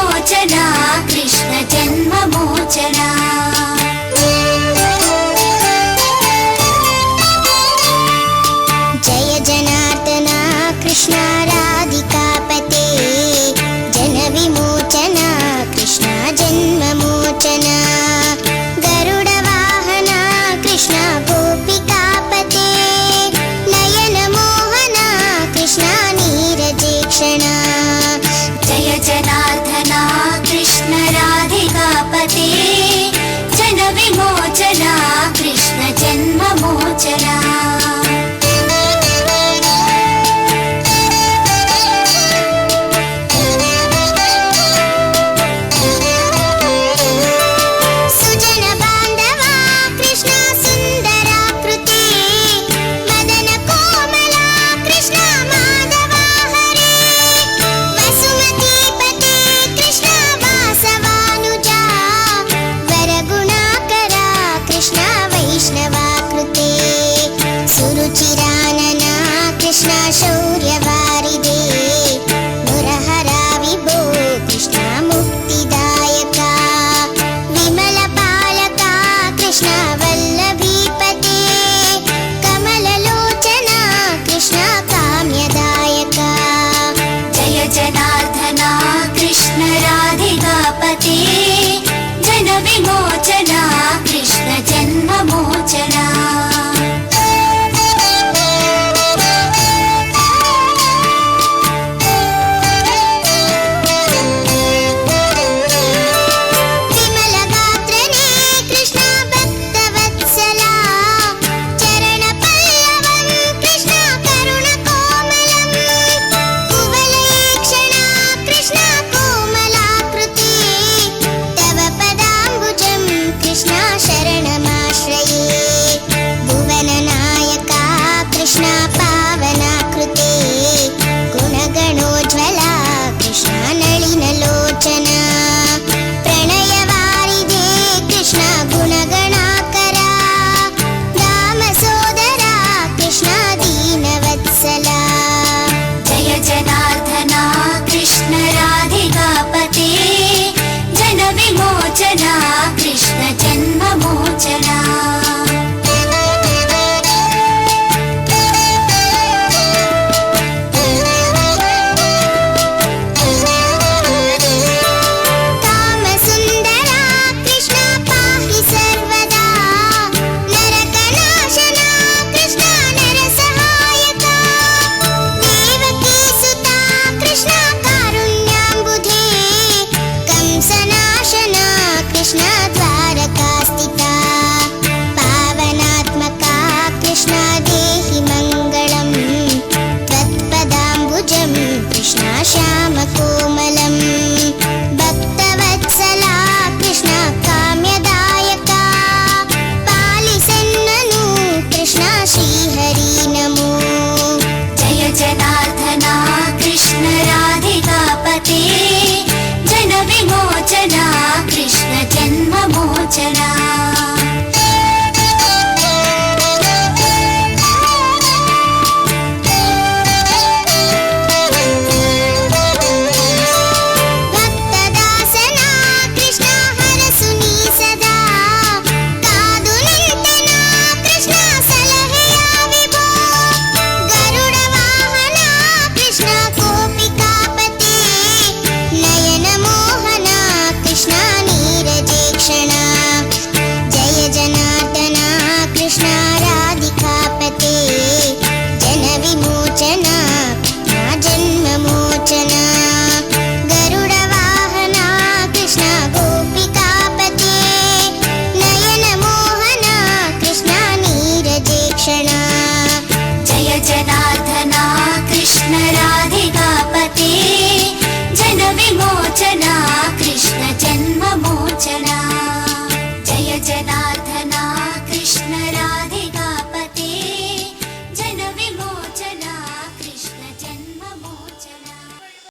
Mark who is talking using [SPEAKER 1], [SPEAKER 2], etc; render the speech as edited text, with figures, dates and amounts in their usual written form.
[SPEAKER 1] विमोचना कृष्ण जन्म मोचना
[SPEAKER 2] जय जनार्दना कृष्ण राधिकापते जन विमोचना कृष्ण जन्म मोचना गरुड वाहना कृष्ण गोपिकापते नयन मोहना कृष्ण नीरजेक्षणा
[SPEAKER 1] जय जनार्दना कृष्ण राधिकापते जन विमोचना कृष्ण जन्म मोचना
[SPEAKER 2] सुरुचिरानना कृष्ण शौर्यवारिदे मुरहरा विभो कृष्ण मुक्तिदायका विमलपालका कृष्ण वल्लभीपते कमललोचना कृष्ण काम्यदायका
[SPEAKER 1] जय जनार्दना कृष्ण राधिकापते जन विमोचना कृष्ण जन्म मोचना कृष्ण जन्म मोचना
[SPEAKER 2] कामसुन्दरा कृष्ण पाहि सर्वदा नरकनाशना कृष्ण नरसहायका देवकीसुता कृष्ण कारुण्याम्बुधे कंसनाशना कृष्ण द्वारकास्थिता पावनात्मका कृष्ण देहि मङ्गलम् त्वत्पदाम्बुजं कृष्ण श्यामकोमलं भक्तवत्सला कृष्ण काम्यदायका पालिसन्ननु कृष्ण श्रीहरि नमो
[SPEAKER 1] जय जनार्दना कृष्ण राधिकापते जन विमोचना कृष्ण जन्म मोचना
[SPEAKER 2] भक्तदासना कृष्ण हरसुनी सदा कादुनन्तना कृष्ण सलहेया विभो गरुड वाहना कृष्ण गोपिकापते नयन मोहना कृष्ण नीरजेक्षणा जय जनार्दना कृष्ण राधिकापते जन विमोचना जन्म मोचना गरुड वाहना कृष्ण गोपिकापते नयन मोहना कृष्ण नीरजेक्षणा
[SPEAKER 1] जय जनार्दना कृष्ण राधिकापते जन विमोचना कृष्ण जन्म मोचना जय जनार्दना